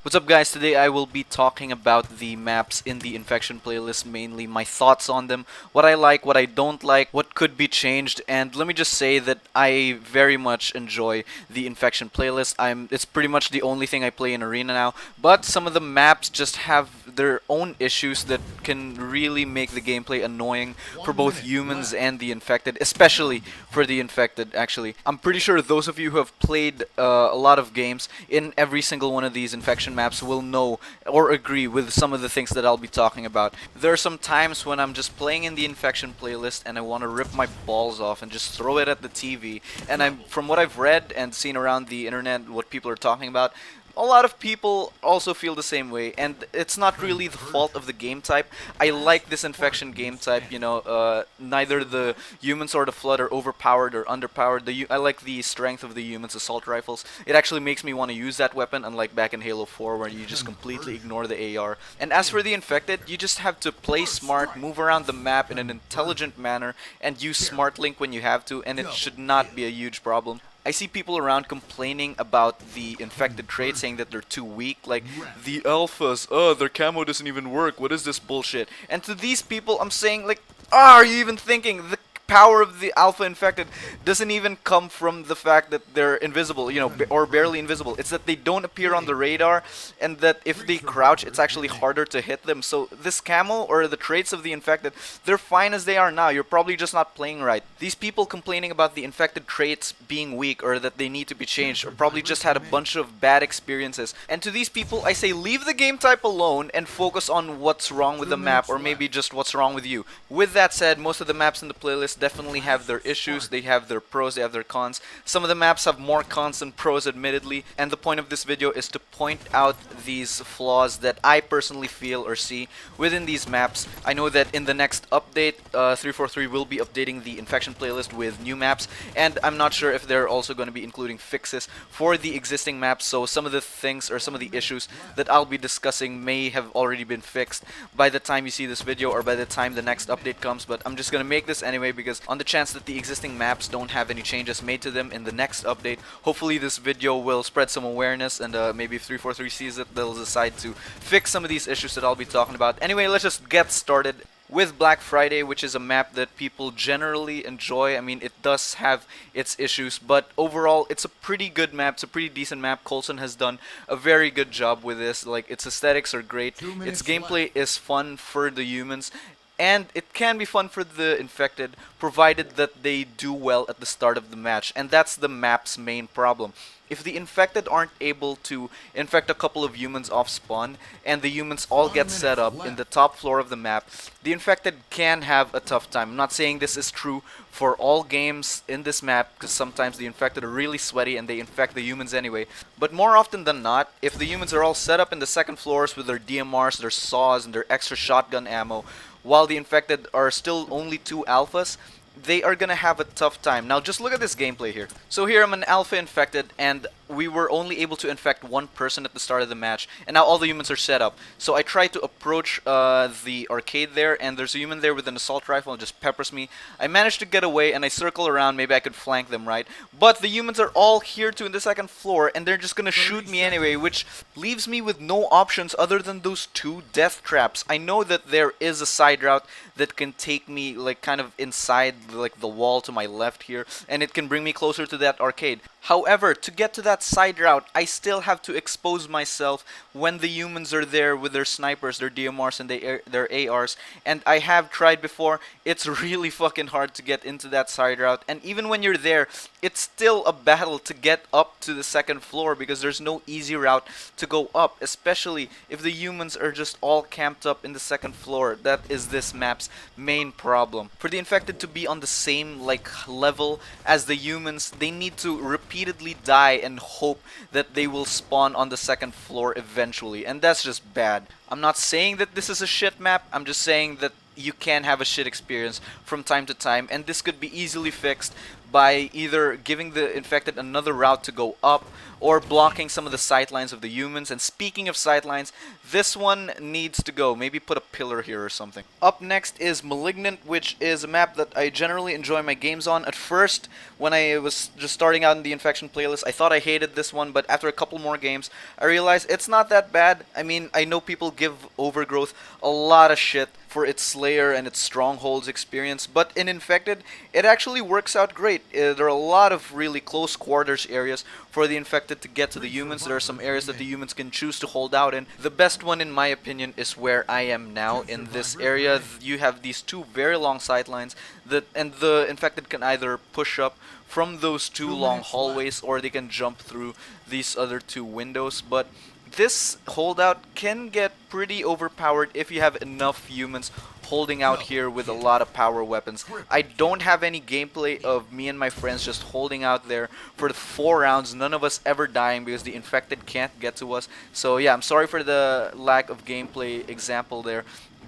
What's up guys, today I will be talking about the maps in the infection playlist, mainly my thoughts on them, what I like, what I don't like, what could be changed, and let me just say that I very much enjoy the infection playlist. It's pretty much the only thing I play in Arena now, but some of the maps just have their own issues that can really make the gameplay annoying for both humans and the infected, especially for the infected actually. I'm pretty sure those of you who have played a lot of games in every single one of these infection maps will know or agree with some of the things that I'll be talking about. There are some times when I'm just playing in the infection playlist and I want to rip my balls off and just throw it at the TV, and from what I've read and seen around the internet, what people are talking about, a lot of people also feel the same way, and it's not really the fault of the game type. I like this infection game type, neither the humans or the flood are overpowered or underpowered. I like the strength of the humans assault rifles. It actually makes me want to use that weapon, unlike back in Halo 4 where you just completely ignore the AR. And as for the infected, you just have to play smart, move around the map in an intelligent manner, and use smart link when you have to, and it should not be a huge problem. I see people around complaining about the infected traits, saying that they're too weak, like, the alphas, their camo doesn't even work, what is this bullshit? And to these people, I'm saying, like, are you even thinking? The power of the alpha infected doesn't even come from the fact that they're invisible, or barely invisible. It's that they don't appear on the radar, and that if they crouch, it's actually harder to hit them. So this camo, or the traits of the infected, they're fine as they are now. You're probably just not playing right. These people complaining about the infected traits being weak, or that they need to be changed, or probably just had a bunch of bad experiences. And to these people, I say leave the game type alone and focus on what's wrong with the map, or maybe just what's wrong with you. With that said, most of the maps in the playlist definitely have their issues. They have their pros, they have their cons. Some of the maps have more cons than pros, admittedly, and the point of this video is to point out these flaws that I personally feel or see within these maps. I know that in the next update, 343 will be updating the infection playlist with new maps, and I'm not sure if they're also going to be including fixes for the existing maps, so some of the things or some of the issues that I'll be discussing may have already been fixed by the time you see this video or by the time the next update comes. But I'm just going to make this anyway, because on the chance that the existing maps don't have any changes made to them in the next update, hopefully this video will spread some awareness, and maybe if 343 sees it, they'll decide to fix some of these issues that I'll be talking about. Anyway, let's just get started with Black Friday, which is a map that people generally enjoy. I mean, it does have its issues, but overall, it's a pretty good map. It's a pretty decent map. Coulson has done a very good job with this. Like, its aesthetics are great. Its gameplay is fun for the humans, and it can be fun for the infected, provided that they do well at the start of the match. And that's the map's main problem. If the infected aren't able to infect a couple of humans off spawn, and the humans all get set up in the top floor of the map, the infected can have a tough time. I'm not saying this is true for all games in this map, because sometimes the infected are really sweaty and they infect the humans anyway. But more often than not, if the humans are all set up in the second floors with their DMRs, their saws, and their extra shotgun ammo, while the infected are still only two alphas, they are gonna have a tough time. Now just look at this gameplay here. So here I'm an alpha infected, and we were only able to infect one person at the start of the match, and now all the humans are set up. So I try to approach the arcade there, and there's a human there with an assault rifle and just peppers me. I managed to get away, and I circle around. Maybe I could flank them, right? But the humans are all here too in the second floor, and they're just gonna shoot me anyway, which leaves me with no options other than those two death traps. I know that there is a side route that can take me, like, kind of inside, like, the wall to my left here, and it can bring me closer to that arcade. However, to get to that side route, I still have to expose myself when the humans are there with their snipers, their DMRs, and their ARs. And I have tried before. It's really fucking hard to get into that side route. And even when you're there, it's still a battle to get up to the second floor, because there's no easy route to go up, especially if the humans are just all camped up in the second floor. That is this map's main problem. For the infected to be on the same, like, level as the humans, they need to repeatedly die and hope that they will spawn on the second floor eventually, and that's just bad. I'm not saying that this is a shit map, I'm just saying that you can have a shit experience from time to time, and this could be easily fixed by either giving the infected another route to go up or blocking some of the sightlines of the humans. And speaking of sightlines, this one needs to go. Maybe put a pillar here or something. Up next is Malignant, which is a map that I generally enjoy my games on. At first, when I was just starting out in the Infection playlist, I thought I hated this one, but after a couple more games, I realized it's not that bad. I mean, I know people give Overgrowth a lot of shit for its Slayer and its Strongholds experience, but in Infected, it actually works out great. There are a lot of really close quarters areas for the Infected to get to the humans. There are some areas that the humans can choose to hold out in. The best one, in my opinion, is where I am now. In this area, you have these two very long sightlines, and the Infected can either push up from those two long hallways, or they can jump through these other two windows. But this holdout can get pretty overpowered if you have enough humans holding out here with a lot of power weapons. I don't have any gameplay of me and my friends just holding out there for the 4 rounds, none of us ever dying because the infected can't get to us. So yeah, I'm sorry for the lack of gameplay example there,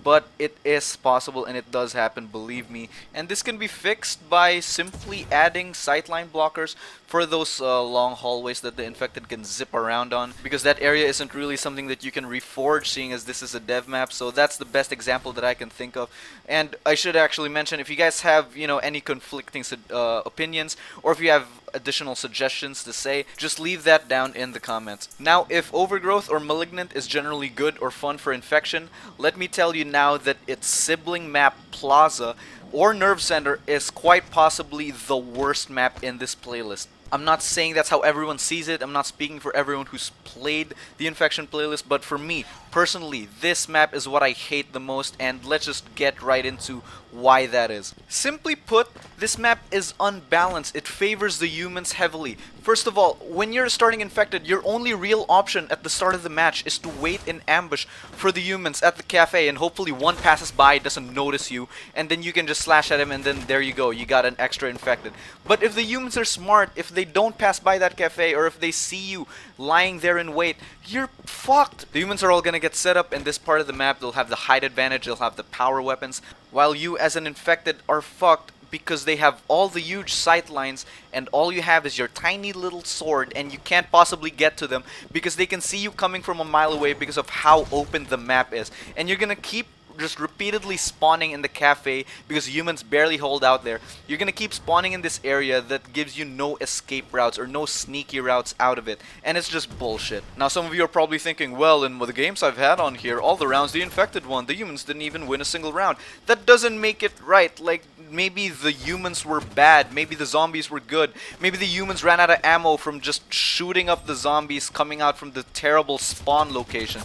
but it is possible and it does happen, believe me. And this can be fixed by simply adding sightline blockers for those long hallways that the infected can zip around on, because that area isn't really something that you can reforge, seeing as this is a dev map. So that's the best example that I can think of. And I should actually mention, if you guys have, you know, any conflicting opinions, or if you have additional suggestions to say, just leave that down in the comments. Now, if Overgrowth or Malignant is generally good or fun for Infection, let me tell you now that its sibling map Plaza or Nerve Center is quite possibly the worst map in this playlist. I'm not saying that's how everyone sees it. I'm not speaking for everyone who's played the Infection playlist, but for me, personally, this map is what I hate the most, and let's just get right into why that is. Simply put, this map is unbalanced. It favors the humans heavily. First of all, when you're starting Infected, your only real option at the start of the match is to wait in ambush for the humans at the cafe, and hopefully one passes by, doesn't notice you, and then you can just slash at him, and then there you go, you got an extra Infected. But if the humans are smart, if they don't pass by that cafe, or if they see you lying there in wait, you're fucked. The humans are all gonna get set up in this part of the map. They'll have the height advantage, they'll have the power weapons, while you as an infected are fucked because they have all the huge sight lines and all you have is your tiny little sword, and you can't possibly get to them because they can see you coming from a mile away because of how open the map is. And you're gonna keep just repeatedly spawning in the cafe because humans barely hold out there. You're gonna keep spawning in this area that gives you no escape routes or no sneaky routes out of it, and it's just bullshit. Now some of you are probably thinking, well, in the games I've had on here, all the rounds the infected won, the humans didn't even win a single round. That doesn't make it right. Like, maybe the humans were bad, maybe the zombies were good, maybe the humans ran out of ammo from just shooting up the zombies coming out from the terrible spawn location.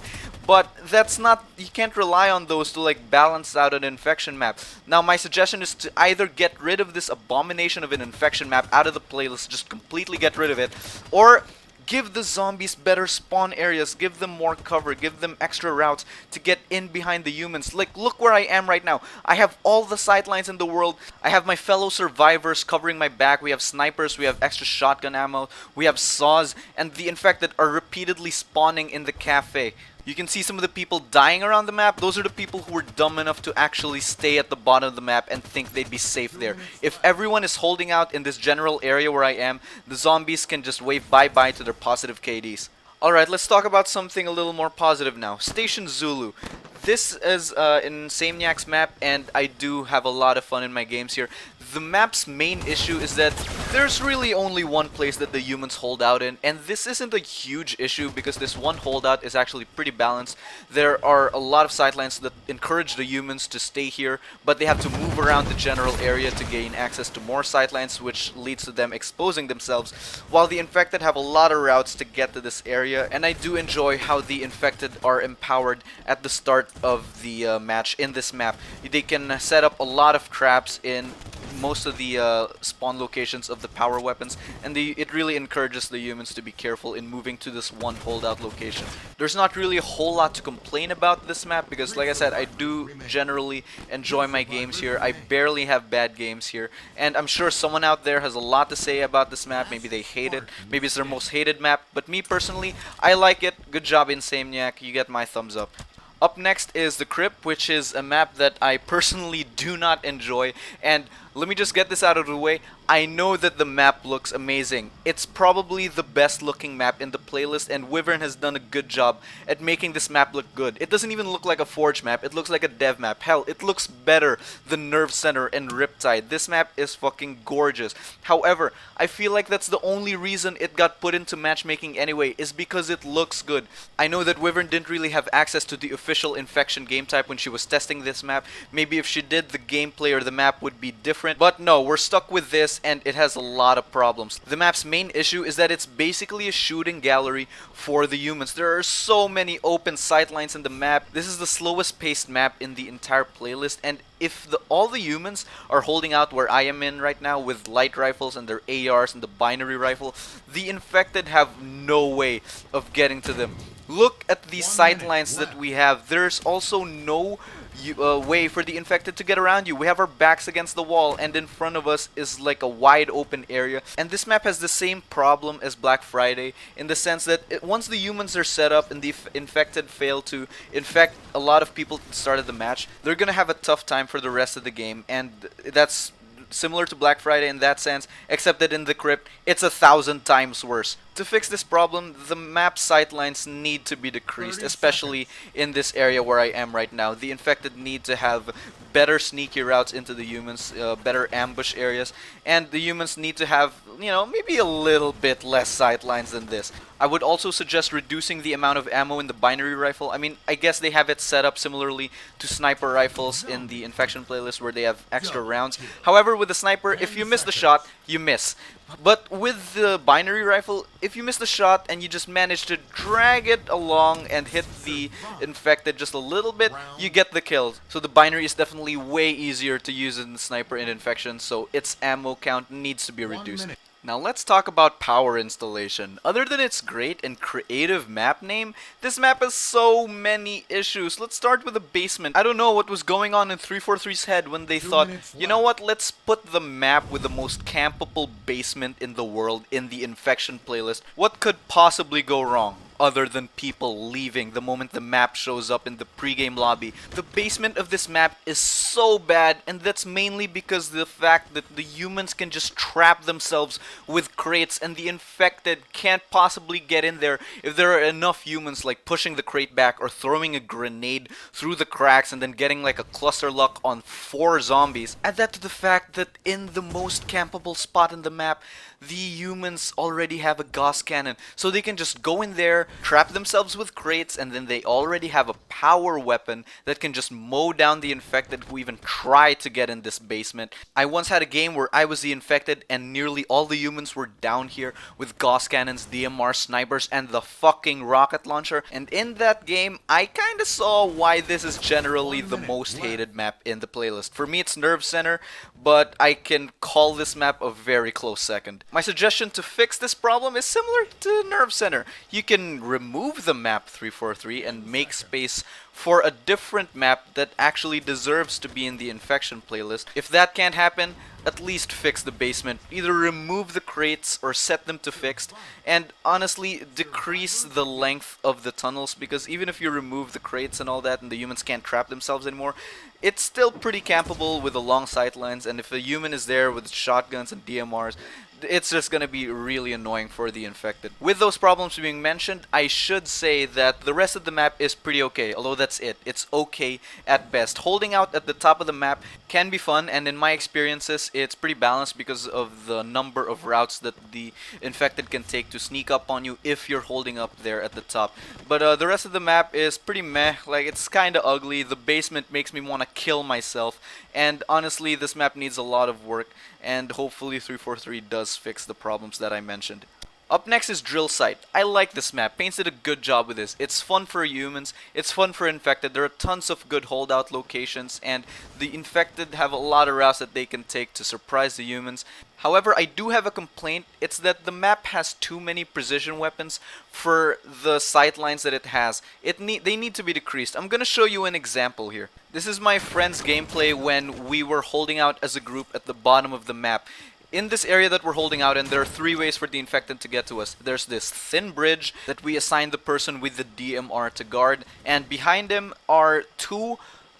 But that's not, you can't rely on those to like balance out an infection map. Now my suggestion is to either get rid of this abomination of an infection map out of the playlist, just completely get rid of it, or give the zombies better spawn areas, give them more cover, give them extra routes to get in behind the humans. Like, look where I am right now. I have all the sightlines in the world. I have my fellow survivors covering my back. We have snipers, we have extra shotgun ammo, we have saws, and the infected are repeatedly spawning in the cafe. You can see some of the people dying around the map. Those are the people who were dumb enough to actually stay at the bottom of the map and think they'd be safe there. If everyone is holding out in this general area where I am, the zombies can just wave bye-bye to their positive KDs. Alright, let's talk about something a little more positive now. Station Zulu. This is an Insaniac's map, and I do have a lot of fun in my games here. The map's main issue is that there's really only one place that the humans hold out in, and this isn't a huge issue because this one holdout is actually pretty balanced. There are a lot of sightlines that encourage the humans to stay here, but they have to move around the general area to gain access to more sightlines, which leads to them exposing themselves, while the infected have a lot of routes to get to this area. And I do enjoy how the infected are empowered at the start of the match in this map. They can set up a lot of traps in most of the spawn locations of the power weapons, and it really encourages the humans to be careful in moving to this one holdout location. There's not really a whole lot to complain about this map because, like I said, I do generally enjoy my games here. I barely have bad games here, and I'm sure someone out there has a lot to say about this map. Maybe they hate it, maybe it's their most hated map, but me personally, I like it. Good job, Insaniac, you get my thumbs up. Up next is the Crypt, which is a map that I personally do not enjoy, and let me just get this out of the way. I know that the map looks amazing. It's probably the best looking map in the playlist, and Wyvern has done a good job at making this map look good. It doesn't even look like a Forge map, it looks like a dev map. Hell, it looks better than Nerve Center and Riptide. This map is fucking gorgeous. However, I feel like that's the only reason it got put into matchmaking anyway, is because it looks good. I know that Wyvern didn't really have access to the official Infection game type when she was testing this map. Maybe if she did, the gameplay or the map would be different. But no, we're stuck with this, and it has a lot of problems. The map's main issue is that it's basically a shooting gallery for the humans. There are so many open sightlines in the map. This is the slowest paced map in the entire playlist, and if all the humans are holding out where I am in right now with light rifles and their ARs and the binary rifle, the infected have no way of getting to them. Look at these sightlines that we have. There's also no way for the infected to get around you. We have our backs against the wall, and in front of us is like a wide open area. And this map has the same problem as Black Friday, in the sense that once the humans are set up and the infected fail to infect a lot of people at the start of the match, they're gonna have a tough time for the rest of the game. And that's similar to Black Friday in that sense, except that in the Crypt, it's 1,000 times worse. To fix this problem, the map sightlines need to be decreased, especially in this area where I am right now. The infected need to have better sneaky routes into the humans, better ambush areas, and the humans need to have, you know, maybe a little bit less sightlines than this. I would also suggest reducing the amount of ammo in the binary rifle. I mean, I guess they have it set up similarly to sniper rifles in the Infection playlist where they have extra rounds. However, with the sniper, if you miss the shot, you miss. But with the binary rifle, if you miss the shot and you just manage to drag it along and hit the infected just a little bit, you get the kill. So the binary is definitely way easier to use than the sniper in Infection, so its ammo count needs to be reduced. Now let's talk about power installation. Other than its great and creative map name, this map has so many issues. Let's start with the basement. I don't know what was going on in 343's head when they thought, you know what, let's put the map with the most campable basement in the world in the Infection playlist. What could possibly go wrong? Other than people leaving the moment the map shows up in the pregame lobby. The basement of this map is so bad, and that's mainly because of the fact that the humans can just trap themselves with crates, and the infected can't possibly get in there if there are enough humans like pushing the crate back or throwing a grenade through the cracks and then getting like a cluster luck on 4 zombies. Add that to the fact that in the most campable spot in the map, the humans already have a Gauss cannon, so they can just go in there, trap themselves with crates, and then they already have a power weapon that can just mow down the infected who even try to get in this basement. I once had a game where I was the infected and nearly all the humans were down here with Gauss cannons, DMR snipers, and the fucking rocket launcher, and in that game I kinda saw why this is generally the most hated map in the playlist. For me it's Nerve Center, but I can call this map a very close second. My suggestion to fix this problem is similar to Nerve Center. You can remove the map 343 and make space for a different map that actually deserves to be in the Infection playlist. If that can't happen, at least fix the basement. Either remove the crates or set them to fixed, and honestly decrease the length of the tunnels, because even if you remove the crates and all that and the humans can't trap themselves anymore, it's still pretty campable with the long sightlines, and if a human is there with shotguns and DMRs, it's just gonna be really annoying for the infected. With those problems being mentioned, I should say that the rest of the map is pretty okay, although that's it. It's okay at best. Holding out at the top of the map can be fun, and in my experiences, it's pretty balanced because of the number of routes that the infected can take to sneak up on you if you're holding up there at the top. But the rest of the map is pretty meh. Like, it's kinda ugly. The basement makes me want to kill myself, and honestly, this map needs a lot of work, and hopefully 343 does fix the problems that I mentioned. Up next is Drill Site. I like this map. Paints did a good job with this. It's fun for humans, it's fun for infected. There are tons of good holdout locations, and the infected have a lot of routes that they can take to surprise the humans. However, I do have a complaint. It's that the map has too many precision weapons for the sightlines that it has. They need to be decreased. I'm gonna show you an example here. This is my friend's gameplay when we were holding out as a group at the bottom of the map. In this area that we're holding out, and there are 3 ways for the infected to get to us. There's this thin bridge that we assign the person with the DMR to guard, and behind him are 2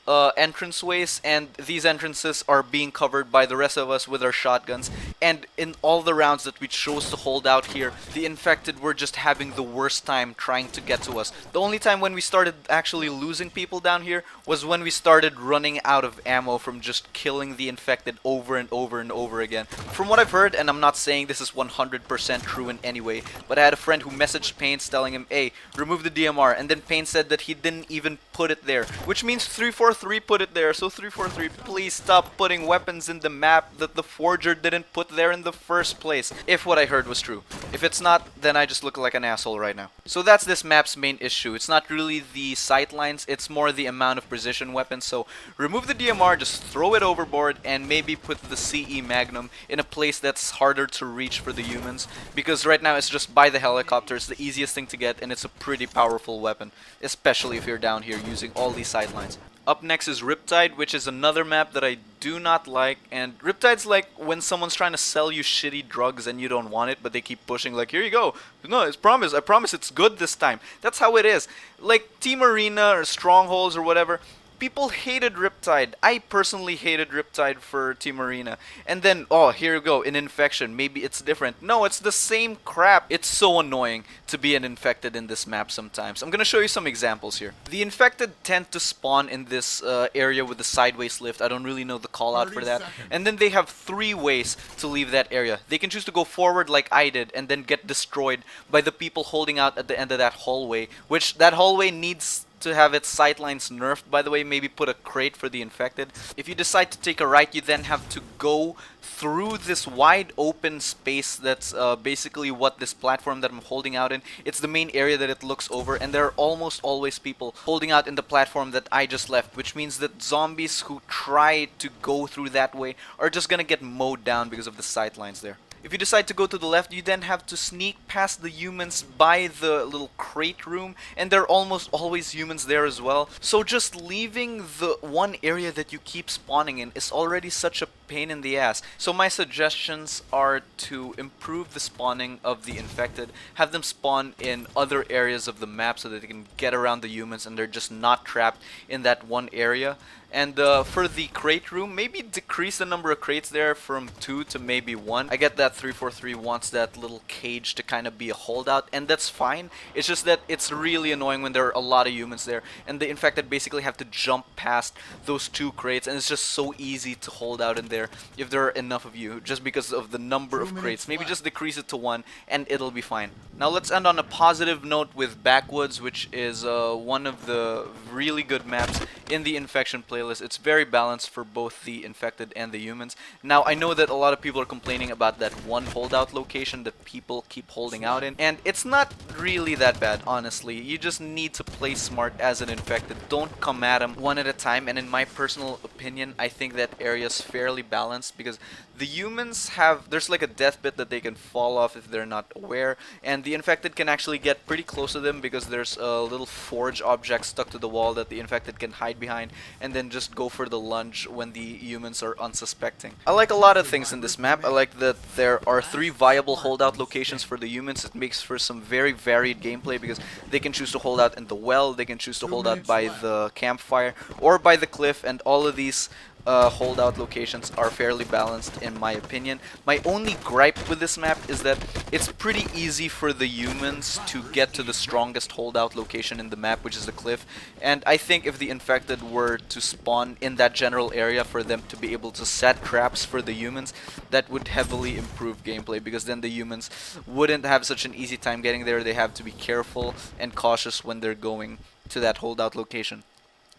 entranceways, and these entrances are being covered by the rest of us with our shotguns. And in all the rounds that we chose to hold out here, the infected were just having the worst time trying to get to us. The only time when we started actually losing people down here was when we started running out of ammo from just killing the infected over and over and over again. From what I've heard, and I'm not saying this is 100% true in any way, but I had a friend who messaged Paints telling him, hey, remove the DMR, and then Paints said that he didn't even put it there, which means 343 put it there. So 343, please stop putting weapons in the map that the forger didn't put there in the first place, if what I heard was true. If it's not, then I just look like an asshole right now. So that's this map's main issue. It's not really the sightlines, it's more the amount of precision weapons. So remove the DMR, just throw it overboard, and maybe put the CE Magnum in a place that's harder to reach for the humans, because right now it's just by the helicopter. It's the easiest thing to get, and it's a pretty powerful weapon, especially if you're down here using all these sightlines. Up next is Riptide, which is another map that I do not like. And Riptide's like when someone's trying to sell you shitty drugs and you don't want it, but they keep pushing like, here you go. No, I promise it's good this time. That's how it is. Like Team Arena or Strongholds or whatever, people hated Riptide. I personally hated Riptide for Team Arena. And then, oh, here you go, in Infection. Maybe it's different. No, it's the same crap. It's so annoying to be an infected in this map sometimes. I'm gonna show you some examples here. The infected tend to spawn in this area with the sideways lift. I don't really know the call out for that. And then they have 3 ways to leave that area. They can choose to go forward like I did and then get destroyed by the people holding out at the end of that hallway, which that hallway needs to have its sightlines nerfed, by the way. Maybe put a crate for the infected. If you decide to take a right, you then have to go through this wide open space that's basically what this platform that I'm holding out in. It's the main area that it looks over, and there are almost always people holding out in the platform that I just left, which means that zombies who try to go through that way are just gonna get mowed down because of the sightlines there. If you decide to go to the left, you then have to sneak past the humans by the little crate room, and there are almost always humans there as well. So just leaving the one area that you keep spawning in is already such a pain in the ass. So my suggestions are to improve the spawning of the infected, have them spawn in other areas of the map so that they can get around the humans and they're just not trapped in that one area. And for the crate room, maybe decrease the number of crates there from 2 to maybe 1. I get that 343 wants that little cage to kind of be a holdout, and that's fine. It's just that it's really annoying when there are a lot of humans there, and the infected basically have to jump past those 2 crates, and it's just so easy to hold out in there if there are enough of you, just because of the number of crates. Maybe just decrease it to 1, and it'll be fine. Now let's end on a positive note with Backwoods, which is one of the really good maps in the Infection playlist. It's very balanced for both the infected and the humans. Now, I know that a lot of people are complaining about that one holdout location that people keep holding out in, and it's not really that bad, honestly. You just need to play smart as an infected. Don't come at them one at a time, and in my personal opinion, I think that area is fairly balanced because the humans there's like a death bit that they can fall off if they're not aware, and the infected can actually get pretty close to them because there's a little forge object stuck to the wall that the infected can hide behind, and then just go for the lunge when the humans are unsuspecting. I like a lot of things in this map. I like that there are 3 viable holdout locations for the humans. It makes for some very varied gameplay because they can choose to hold out in the well, they can choose to hold out by the campfire or by the cliff, and all of these holdout locations are fairly balanced in my opinion. My only gripe with this map is that it's pretty easy for the humans to get to the strongest holdout location in the map, which is the cliff, and I think if the infected were to spawn in that general area for them to be able to set traps for the humans, that would heavily improve gameplay because then the humans wouldn't have such an easy time getting there. They have to be careful and cautious when they're going to that holdout location.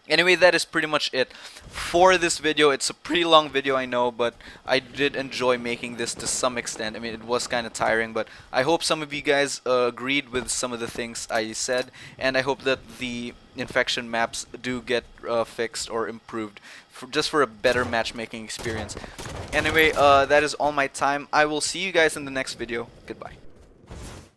Anyway, that is pretty much it for this video. It's a pretty long video, I know, but I did enjoy making this to some extent. I mean, it was kind of tiring, but I hope some of you guys agreed with some of the things I said, and I hope that the infection maps do get fixed or improved just for a better matchmaking experience. Anyway, that is all my time. I will see you guys in the next video. Goodbye.